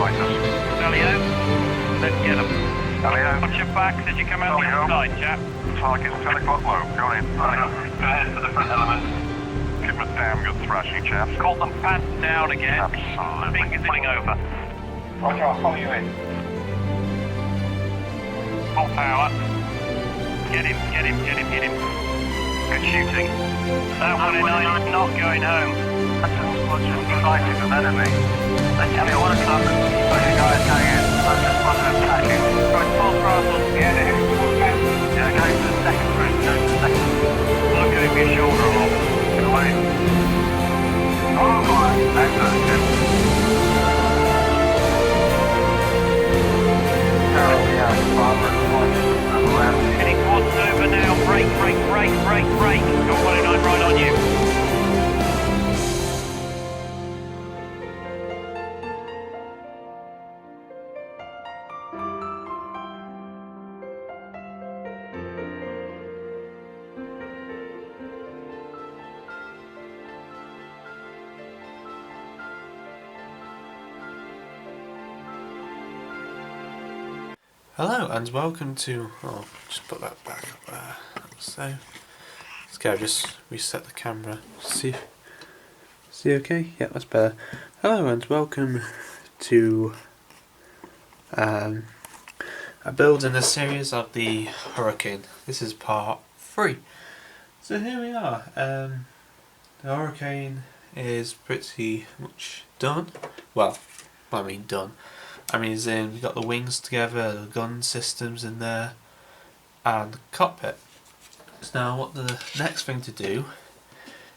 Elio, let's get them. Elio. Watch your back as you come out the outside, chap. Target's 10 o'clock low. Go in. Go ahead for the front element. Give him a damn good thrashing, chaps. Call them pants down again. Absolutely. Fingers pulling over. Roger, I'll follow you in. Full power. Get him, get him, get him, get him. Good shooting. That 109 is not going home. That's a squadron fighting an enemy. Let's tell you what a club. Okay, guys, hang in. That's a squadron attacking. Right, full throttle. Yeah, they're heading towards them. Yeah, going to the second group. Going to the second group. Look over your shoulder a lot. Get away. Oh, boy. Excellent, Jim. Heading towards over now. Brake, brake, brake, brake, brake. Got 109 right on you. Hello and welcome to, just put that back up there. So, let's go, just reset the camera. See okay? Yeah, that's better. Hello and welcome to a build in the series of the Hurricane. This is part 3. So here we are. The Hurricane is pretty much done. Well, I mean done. I mean, as in, we've got the wings together, the gun systems in there, and the cockpit. So now what the next thing to do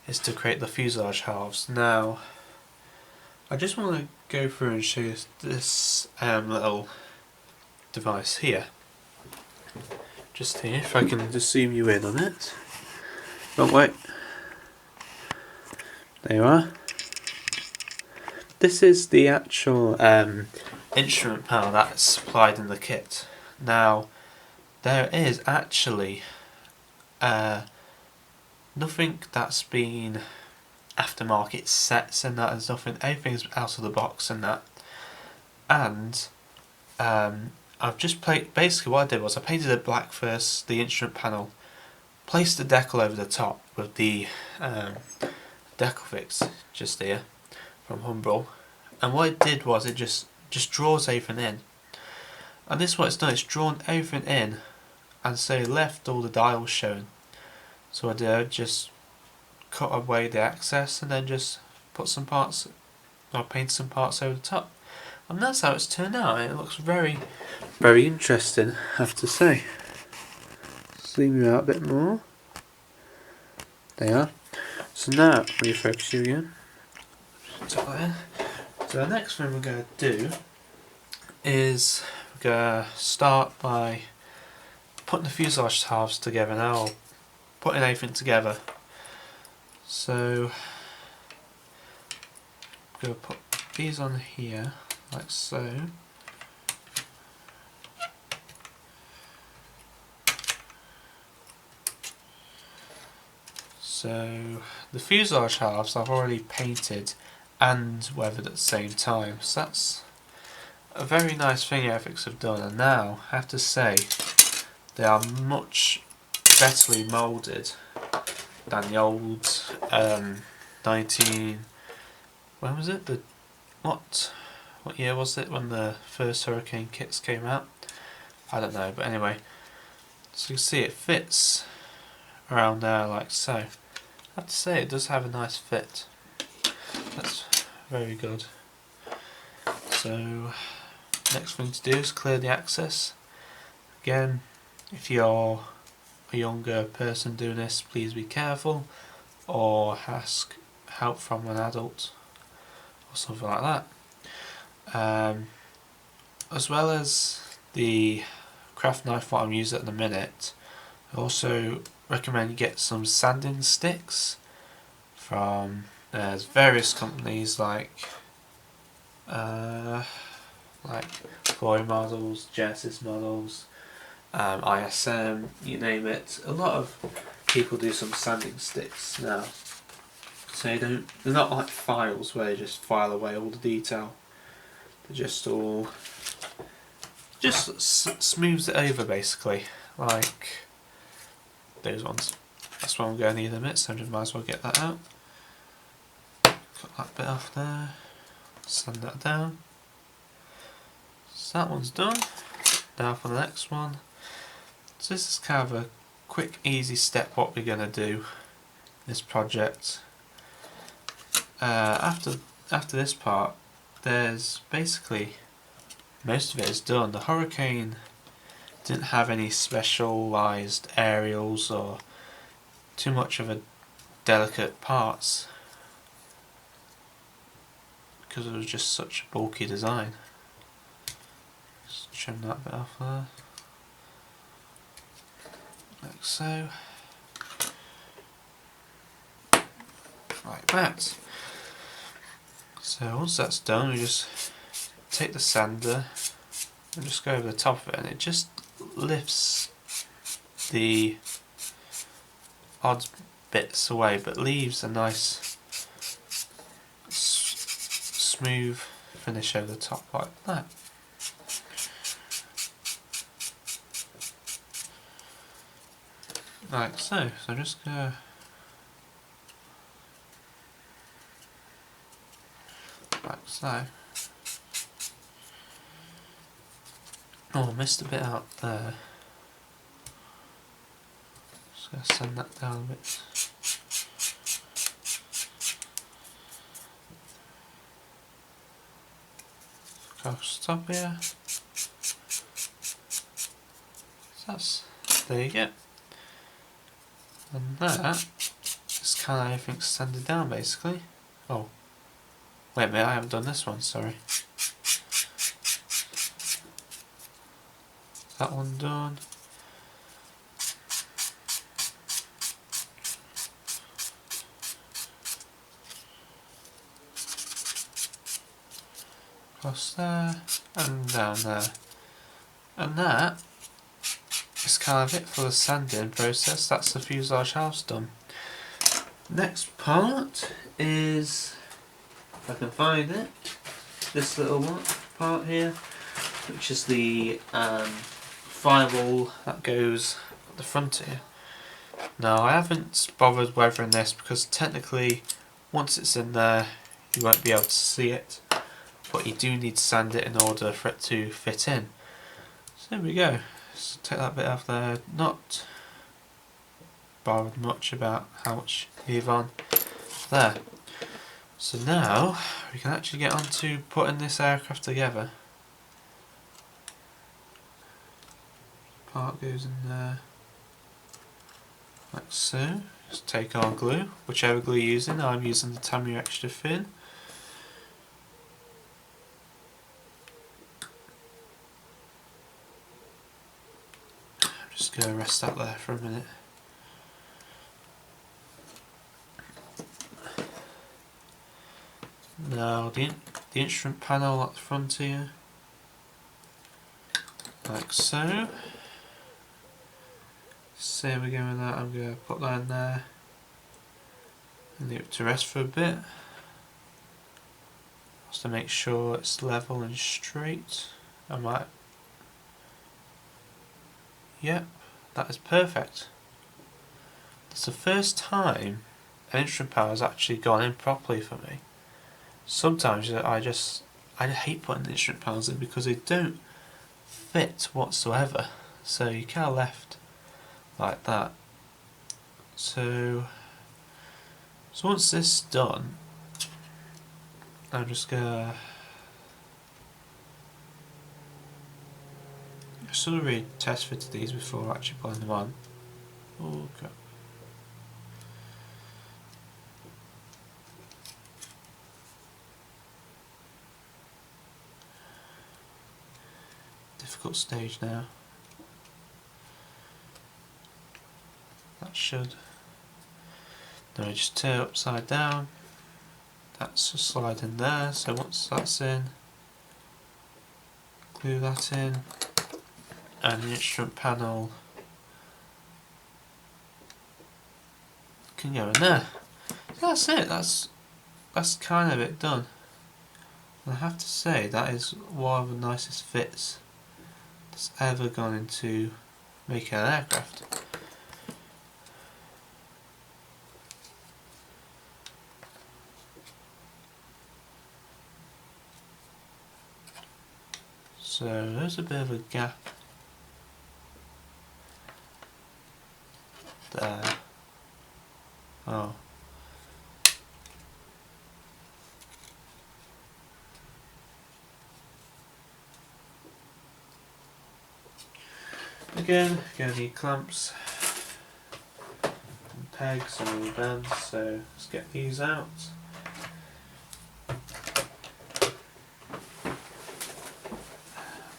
is to create the fuselage halves. Now, I just want to go through and show you this little device here. Just here, if I can just zoom you in on it. Oh wait. There you are. This is the actual instrument panel that's supplied in the kit. Now, there is actually nothing that's been aftermarket sets and that. There's nothing, everything's out of the box and that. And I've just basically what I did was I painted it black first, the instrument panel, placed the decal over the top with the Airfix just here from Humbrol, and what it did was it just draws everything in, and this is what it's done, it's drawn everything in and so left all the dials showing. So I did just cut away the access and then just put some parts, or paint some parts over the top, and that's how it's turned out. It looks very, very interesting, I have to say. Zoom you out a bit more. There you are. So now, refocus you again. So the next thing we're going to do is we're going to start by putting the fuselage halves together now, putting everything together. So I'm going to put these on here like so. So the fuselage halves I've already painted and weathered at the same time, so that's a very nice thing Airfix have done, and now I have to say they are much betterly moulded than the old when was it? What year was it when the first Hurricane kits came out? I don't know, but anyway, so you can see it fits around there like so. I have to say it does have a nice fit. That's very good. So next thing to do is clear the access. Again, if you're a younger person doing this, please be careful, or ask help from an adult or something like that. As well as the craft knife what I'm using at the minute, I also recommend you get some sanding sticks from there's various companies like FargoScaleModels, Genesis Models, ISM, you name it. A lot of people do some sanding sticks now, so they're not like files where you just file away all the detail. it just all smooths it over basically, like those ones. That's why I'm going to need them, so I just might as well get that out. Cut that bit off there, sand that down. So that one's done. Now for the next one. So this is kind of a quick, easy step what we're going to do this project. After this part, there's basically most of it is done. The Hurricane didn't have any specialised aerials or too much of a delicate parts because it was just such a bulky design. Just trim that bit off there, like so. Like that. So once that's done, we just take the sander and just go over the top of it, and it just lifts the odd bits away but leaves a nice smooth finish over the top like that. Like so. So I'm just gonna like so. Oh, I missed a bit out there. Just gonna send that down a bit. Across the top here. So that's, there you go. And that is kind of everything sanded down basically. Oh, wait a minute, I haven't done this one, sorry. That one done. Across there and down there. And that is kind of it for the sanding process. That's the fuselage halves done. Next part is, if I can find it, this little one part here, which is the firewall that goes at the front here. Now I haven't bothered weathering this because technically once it's in there you won't be able to see it, but you do need to sand it in order for it to fit in. So there we go. So take that bit off there. Not bothered much about how much you leave on there. So now we can actually get on to putting this aircraft together. Part goes in there like so. Just take our glue, whichever glue you're using. I'm using the Tamiya Extra Thin. I'm just going to rest that there for a minute. Now the instrument panel at the front here, like so. Same again with that, I'm going to put that in there and leave it to rest for a bit, just to make sure it's level and straight. I might, yep, that is perfect. It's the first time an instrument panel has actually gone in properly for me. Sometimes I hate putting instrument panels in because they don't fit whatsoever, so you kind of left like that. So once this is done, I'm just gonna sort of really test fit these before actually putting them on. Oh crap. Difficult stage now. That should. Then I just turn it upside down. That's just slide in there. So once that's in, glue that in, and the instrument panel can go in there. So that's it. That's kind of it done. And I have to say that is one of the nicest fits that's ever gone into making an aircraft. So there's a bit of a gap there. Oh. Again, gonna need clamps and pegs and all bands, so let's get these out.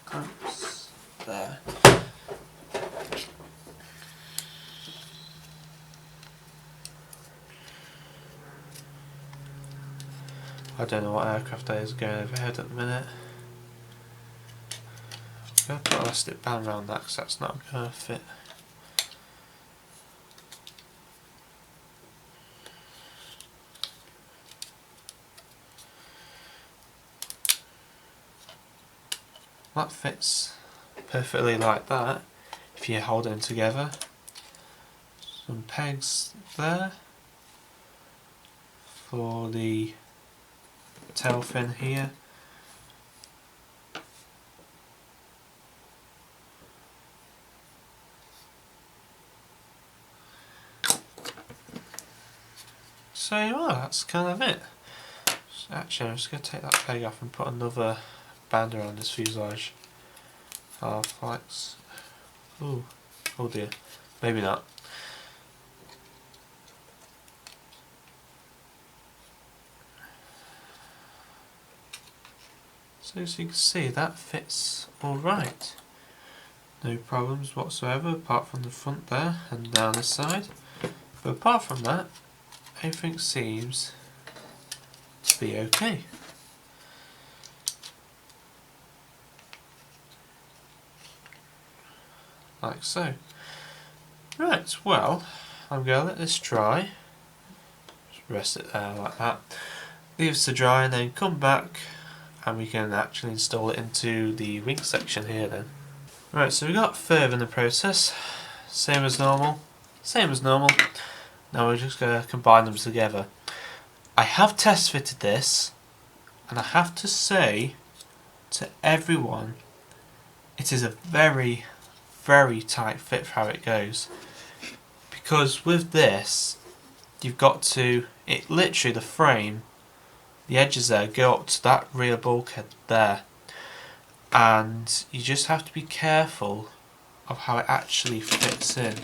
Clamps there. I don't know what aircraft that is going overhead at the minute. I'm going to put an elastic band around that because that's not going to fit. That fits perfectly like that if you hold them together. Some pegs there for the tail fin here. So well, that's kind of it. So actually, I'm just going to take that peg off and put another band around this fuselage. Halves. Ooh, oh dear, maybe not. So as you can see, that fits alright. No problems whatsoever apart from the front there and down this side. But apart from that, everything seems to be okay. Like so. Right, well, I'm going to let this dry. Just rest it there like that. Leave it to dry and then come back and we can actually install it into the wing section here then. Right, so we got further in the process. Same as normal. Now we're just going to combine them together. I have test fitted this, and I have to say to everyone, it is a very, very tight fit for how it goes. Because with this, you've got to, it literally the frame, the edges there go up to that rear bulkhead there. And you just have to be careful of how it actually fits in,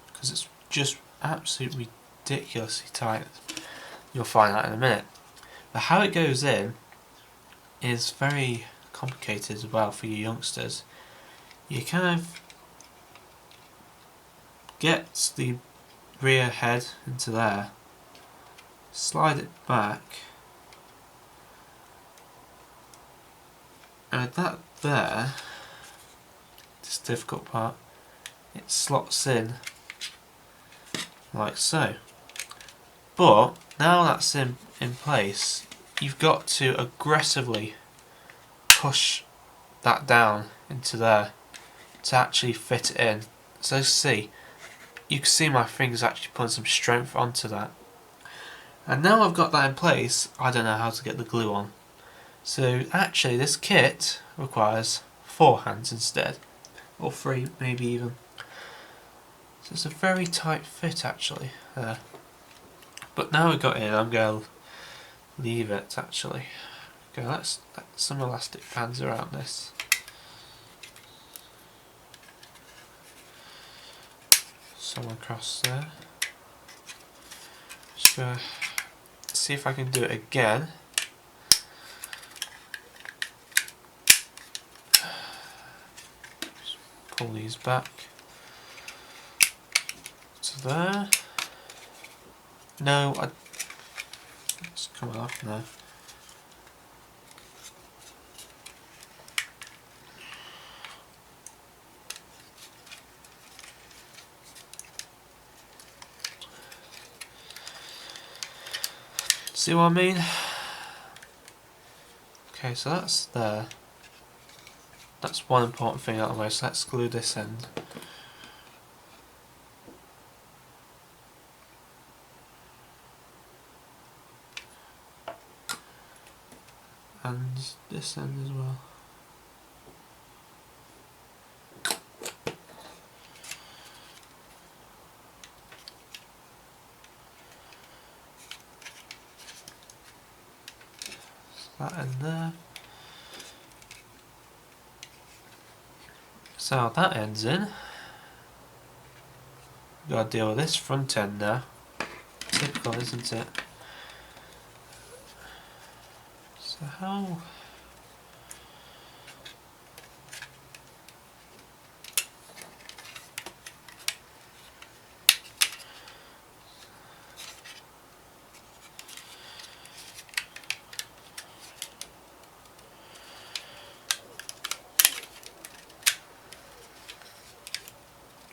because it's just absolutely ridiculously tight. You'll find out in a minute. But how it goes in is very complicated as well for you youngsters. You kind of get the rear head into there, slide it back, and that there, this difficult part, it slots in like so. But now that's in place, you've got to aggressively push that down into there to actually fit it in. So see, you can see my fingers actually putting some strength onto that. And now I've got that in place, I don't know how to get the glue on. So actually this kit requires 4 hands instead, or 3 maybe even. So it's a very tight fit actually there. But now we've got it in, I'm going to leave it actually. Okay, let's let some elastic bands around this. Some across there. Just going to see if I can do it again. Just pull these back to there. No, it's coming off now. See what I mean? Okay, so that's there. That's one important thing out of the way, so let's glue this end. And this end as well. So that end there. So that end's in. We've got to deal with this front end now. Typical, isn't it? So how...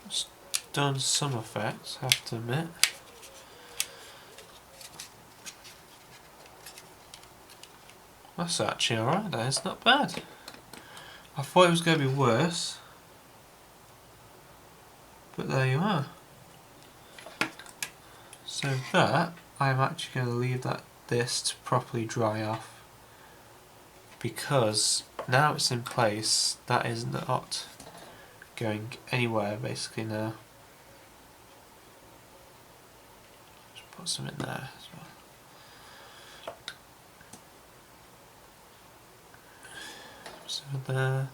It's done some effects, I have to admit. That's actually alright, that is not bad. I thought it was going to be worse, but there you are. So that, I'm actually going to leave this to properly dry off, because now it's in place, that is not going anywhere basically now. Just put some in there as well. So there,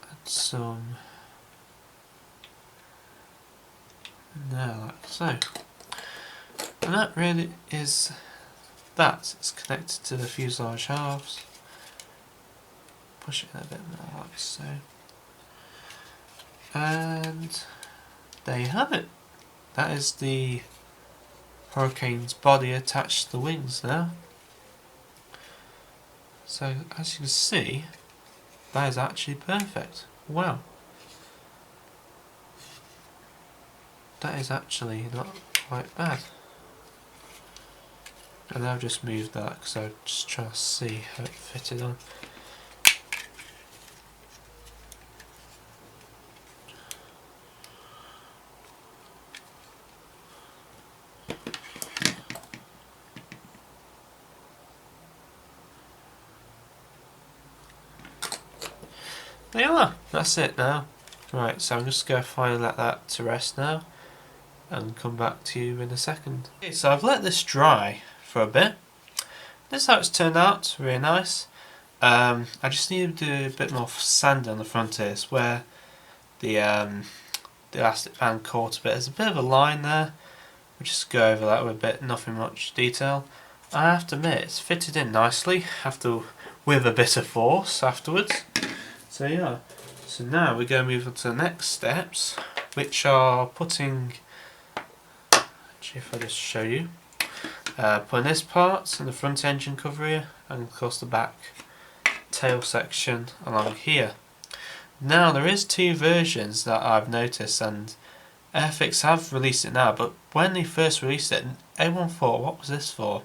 add some in there like so. And that really is that. It's connected to the fuselage halves. Push it in a bit more like so. And there you have it. That is the Hurricane's body attached to the wings now. So as you can see, that is actually perfect. Wow. That is actually not quite bad. And I've just moved that because I was just trying to see how it fitted on. There you are, that's it now. Right, so I'm just going to finally let that to rest now and come back to you in a second. Okay, so I've let this dry for a bit. This is how it's turned out, really nice. I just need to do a bit more sand on the front here. It's where the elastic band caught a bit. There's a bit of a line there. We'll just go over that with a bit, nothing much detail. I have to admit, it's fitted in nicely with a bit of force afterwards. So yeah, so now we're going to move on to the next steps, which are putting, actually if I just show you, putting this part in the front engine cover here, and of course the back tail section along here. Now there is two versions that I've noticed, and Airfix have released it now, but when they first released it, everyone thought, what was this for?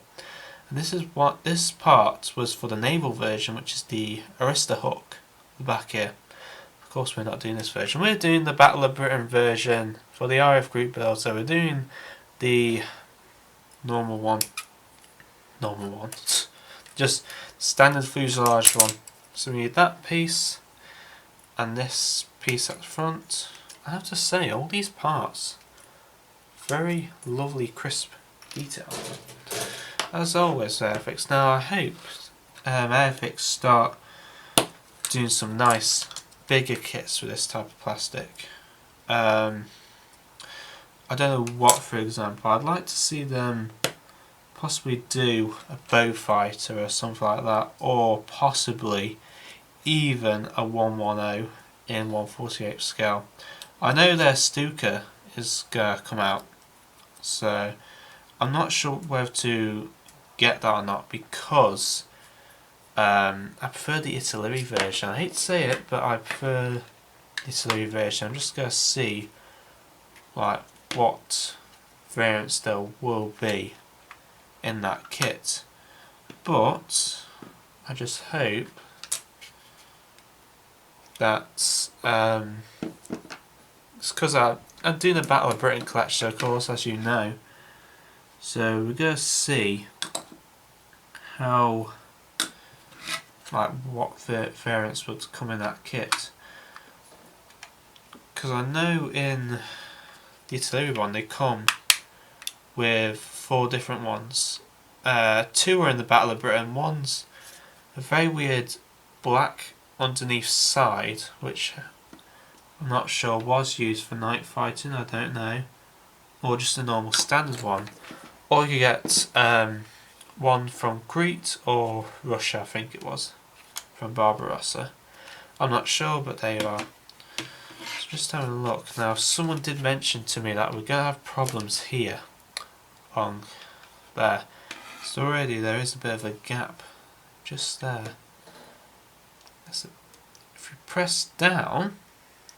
And this is what this part was for the naval version, which is the Arista hook, the back here. Of course we're not doing this version, we're doing the Battle of Britain version for the RF group build, so we're doing the normal one, just standard fuselage one. So we need that piece and this piece at the front. I have to say, all these parts, very lovely crisp detail. As always, Airfix. Now I hope Airfix start doing some nice bigger kits with this type of plastic. I don't know what, for example. I'd like to see them possibly do a bow fighter or something like that, or possibly even a 110 in 1/48 scale. I know their Stuka is gonna come out, so I'm not sure whether to get that or not, because I prefer the Italy version. I hate to say it, but I prefer the Italy version. I'm just gonna see like what variants there will be in that kit, but I just hope that it's because I'm doing a Battle of Britain collection, of course, as you know. So we're going to see how, like, what variants would come in that kit. Because I know in the Italy one they come with 4 different ones. 2 are in the Battle of Britain. One's a very weird black underneath side, which I'm not sure was used for night fighting, I don't know. Or just a normal standard one. Or you get one from Crete or Russia, I think it was. From Barbarossa. I'm not sure, but there you are. So just having a look. Now, someone did mention to me that we're going to have problems here. On there. So already there is a bit of a gap. Just there. If you press down,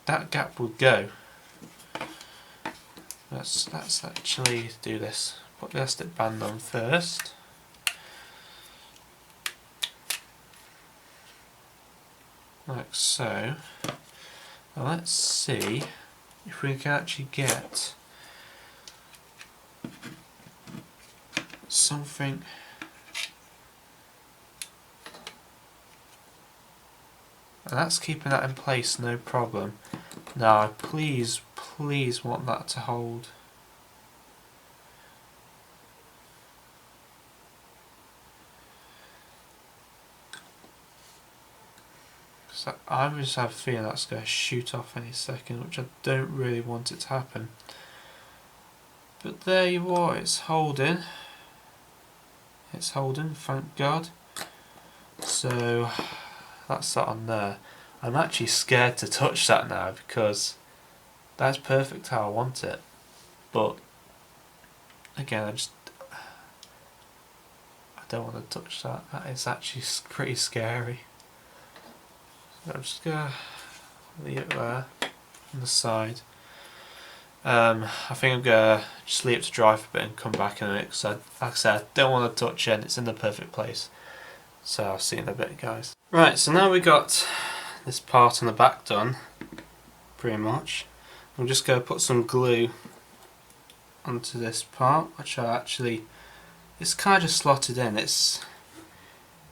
that gap will go. Let's actually do this. Put the elastic band on first. Like so. Now let's see if we can actually get something. And that's keeping that in place, no problem. Now I please want that to hold. So I just have a feeling that's going to shoot off any second, which I don't really want it to happen. But there you are, it's holding. It's holding, thank God. So that's that on there. I'm actually scared to touch that now because that's perfect how I want it. But again, I don't want to touch that. That is actually pretty scary. So I'm just gonna leave it there on the side. I think I'm gonna just leave it to dry for a bit and come back in a minute because, like I said, I don't want to touch it and it's in the perfect place. So I'll see you in a bit, guys. Right, so now we got this part on the back done, pretty much. I'm just going to put some glue onto this part, which it's kind of just slotted in. It's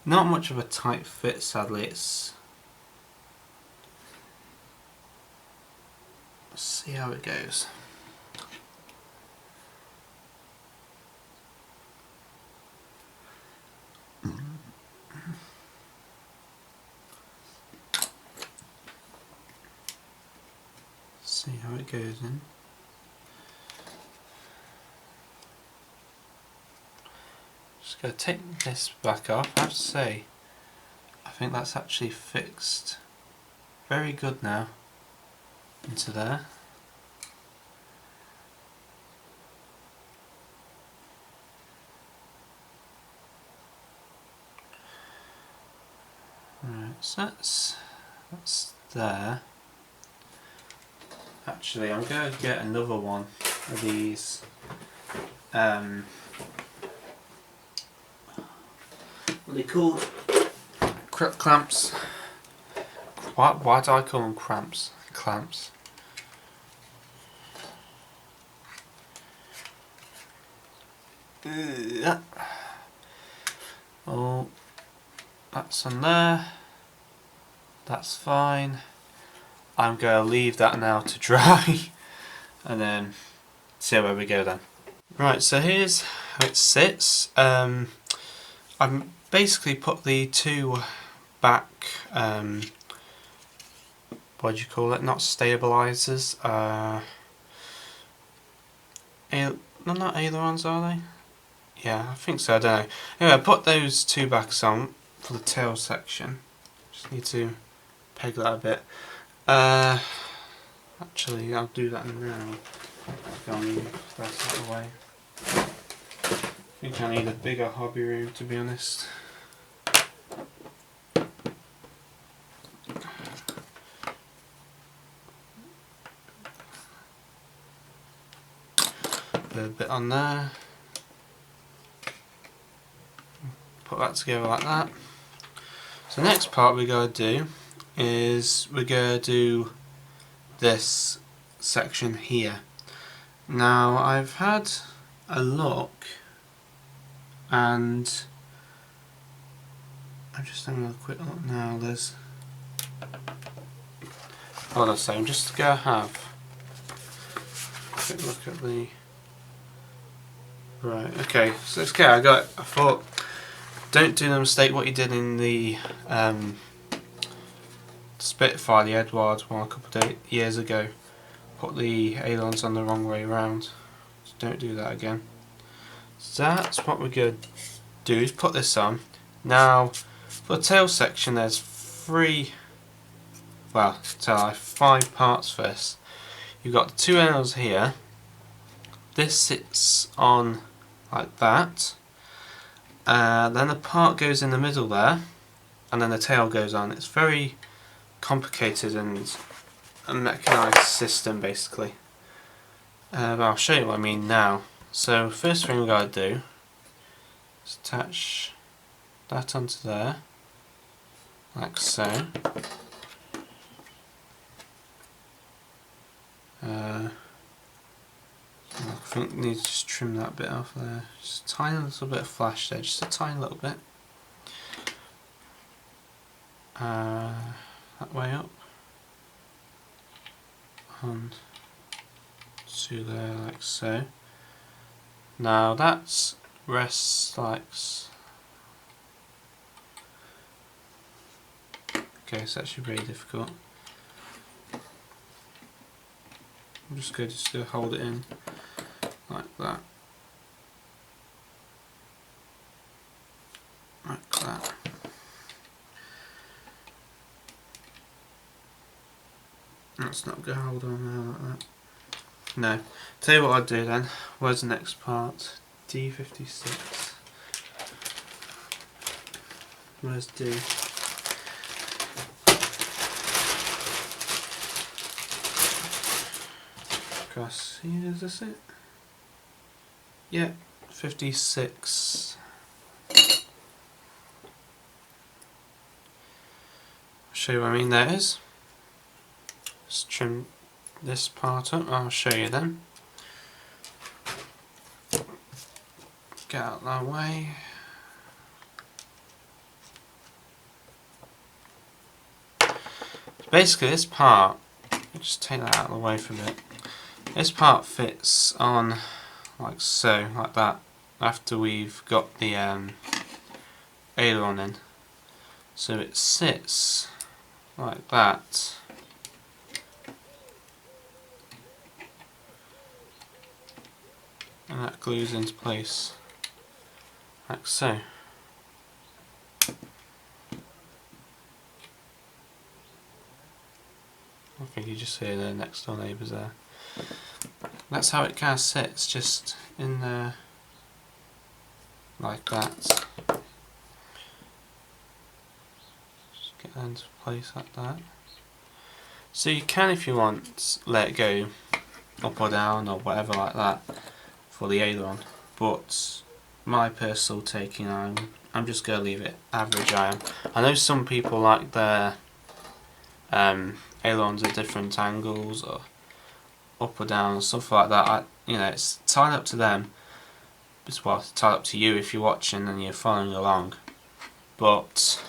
not much of a tight fit, sadly. Let's see how it goes. See how it goes in. Just going to take this back off. I have to say, I think that's actually fixed very good now into there. Right, so that's there. Actually, I'm going to get another one of these what are they called? Clamps. Why do I call them cramps? Clamps. Oh, that's on there. That's fine. I'm going to leave that now to dry and then see where we go then. Right, so here's how it sits. I've basically put the 2 back, what do you call it, not stabilizers, no, not ailerons, are they? Yeah, I think so, I don't know. Anyway, I put those 2 backs on for the tail section. Just need to peg that a bit. Actually, I'll do that now. Go and move that out of the way. I think I need a bigger hobby room, to be honest. Put a bit on there. Put that together like that. So the next part we're going to do is we're going to do this section here. Now I've had a look and I'm just having a quick look now. There's hold on a second, I'm just going to have a quick look at the right, okay, so it's okay, I thought don't do the mistake what you did in the Spitfire, the Edwards one a couple of years ago. Put the ailerons on the wrong way around. So don't do that again. So that's what we're going to do, is put this on. Now for the tail section there's five parts for this. You've got the two ailerons here. This sits on like that. Then the part goes in the middle there, and then the tail goes on. It's very complicated and a Mk.I system basically. But I'll show you what I mean now. So first thing we've got to do is attach that onto there, like so. I think we need to just trim that bit off there. Just a tiny little bit of flash there, just a tiny little bit. That way up. And to there like so. Now that's rests like okay, so that's actually very difficult. I'm just going to hold it in like that. Like that. That's not going to hold on there like that. No. Tell you what I'd do then. Where's the next part? D56. Where's D? Across here, is this it? Yeah, 56. I'll show you what I mean there is. Just trim this part up, I'll show you then. Get out of that way. Basically this part, just take that out of the way for a bit. This part fits on like so, like that, after we've got the aileron in. So it sits like that. And that glues into place like so. I think you just hear the next door neighbours there. That's how it kind of sits, just in there like that. Just get that into place like that. So you can, if you want, let it go up or down or whatever like that for the aileron, but my personal taking, I'm just going to leave it average. I know some people like their ailerons at different angles or up or down and stuff like that. You know, it's entirely up to them. It's entirely up to you if you're watching and you're following along. But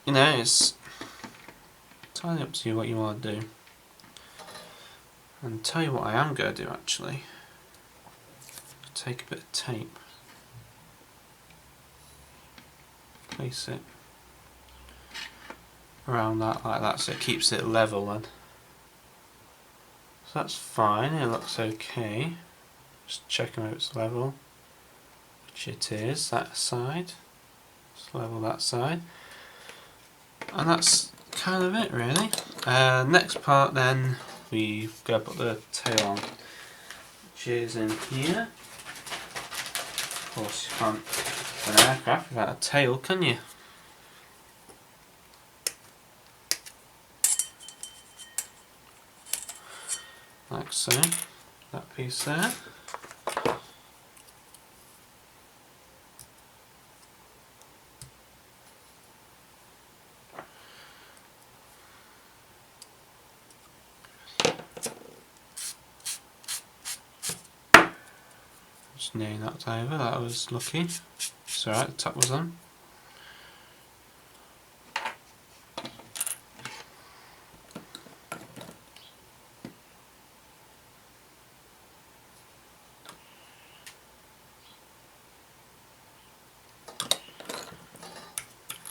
you know, it's entirely up to you what you want to do. And tell you what I am going to do actually. Take a bit of tape, place it around that like that, so it keeps it level then. So that's fine, it looks okay. Just checking if it's level, which it is, that side. Just level that side. And that's kind of it really. Next part then, we've got to put the tail on, which is in here. Of course you can't have an aircraft without a tail, can you? Like so, that piece there. Just nearly knocked over, that was lucky. It's alright, the top was on.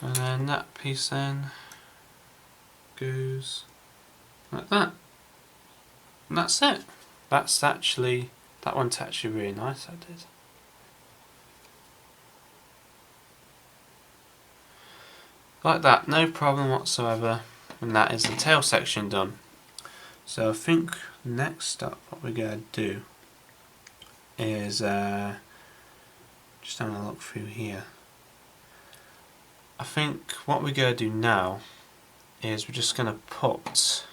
And then that piece then goes like that. And that's it. That's actually, that one's actually really nice, I did. Like that, no problem whatsoever. And that is the tail section done. So I think next up what we're going to do is just having a look through here. I think what we're going to do now is we're just going to put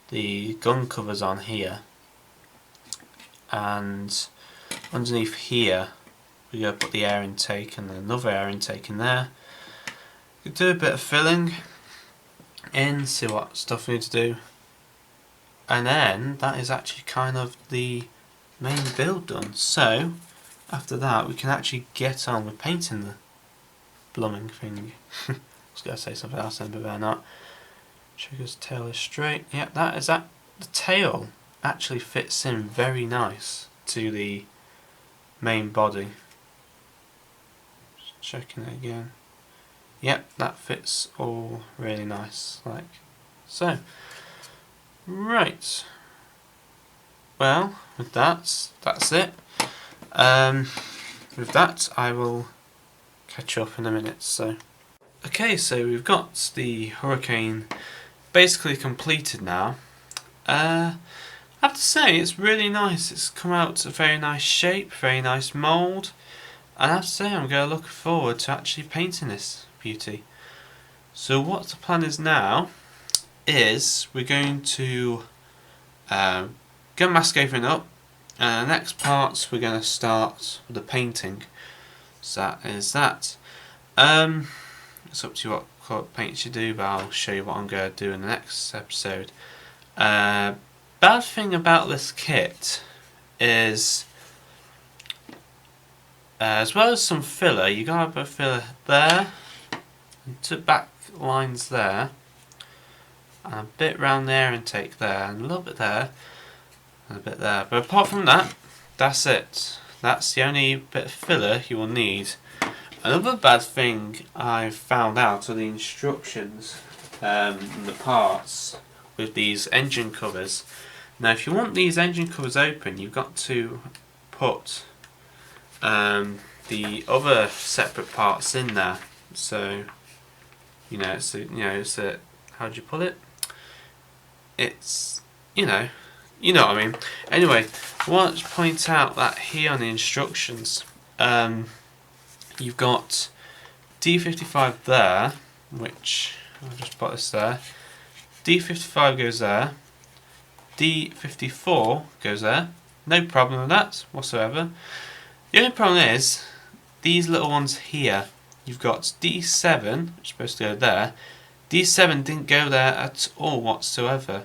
the gun covers on here, and underneath here we're going to put the air intake and then another air intake in there. We could do a bit of filling in, see what stuff we need to do, and then that is actually kind of the main build done. So after that we can actually get on with painting the blooming thing. I was going to say something else then, but better not. Trigger's tail is straight. Yeah, that is that. The tail actually fits in very nice to the main body. Just checking it again. Yep, that fits all really nice, like so. Right. Well, with that's it. With that, I will catch up in a minute. So, okay, so we've got the Hurricane basically completed now. I have to say it's really nice. It's come out a very nice shape, very nice mould, and I have to say I'm going to look forward to actually painting this beauty. So what the plan is now is we're going to go mask everything up, and the next parts we're going to start with the painting. So that is that. It's up to you what colour paints you do, but I'll show you what I'm going to do in the next episode. Bad thing about this kit is, as well as some filler, you got a bit of filler there, and two back lines there, and a bit round the air intake there, and a little bit there, and a bit there. But apart from that, that's it. That's the only bit of filler you will need. Another bad thing I found out are the instructions and the parts with these engine covers. Now if you want these engine covers open, you've got to put the other separate parts in there. So it's a how do you put it? It's you know what I mean. Anyway, I want to point out that here on the instructions, you've got D55 there, which I'll just put this there. D55 goes there. D54 goes there. No problem with that whatsoever. The only problem is these little ones here. You've got D7, which is supposed to go there. D7 didn't go there at all whatsoever.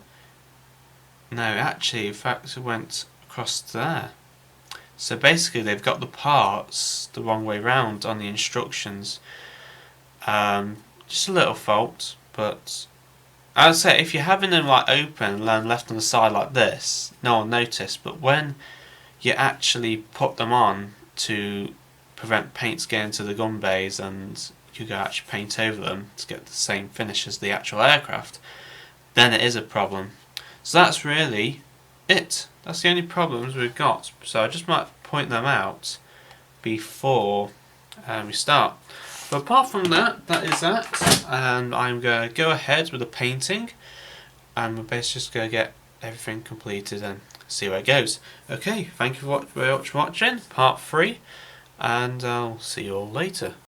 No, actually, in fact, it went across there. So basically, they've got the parts the wrong way round on the instructions. Just a little fault, but I'd say if you're having them like open and left on the side like this, no one noticed. But when you actually put them on to prevent paints getting to the gun bays and you go actually paint over them to get the same finish as the actual aircraft, then it is a problem. So that's really it. That's the only problems we've got. So I just might point them out before we start. But apart from that, that is that. And I'm going to go ahead with the painting. And we're basically just going to get everything completed and see where it goes. Okay, thank you very much for watching part 3. And I'll see you all later.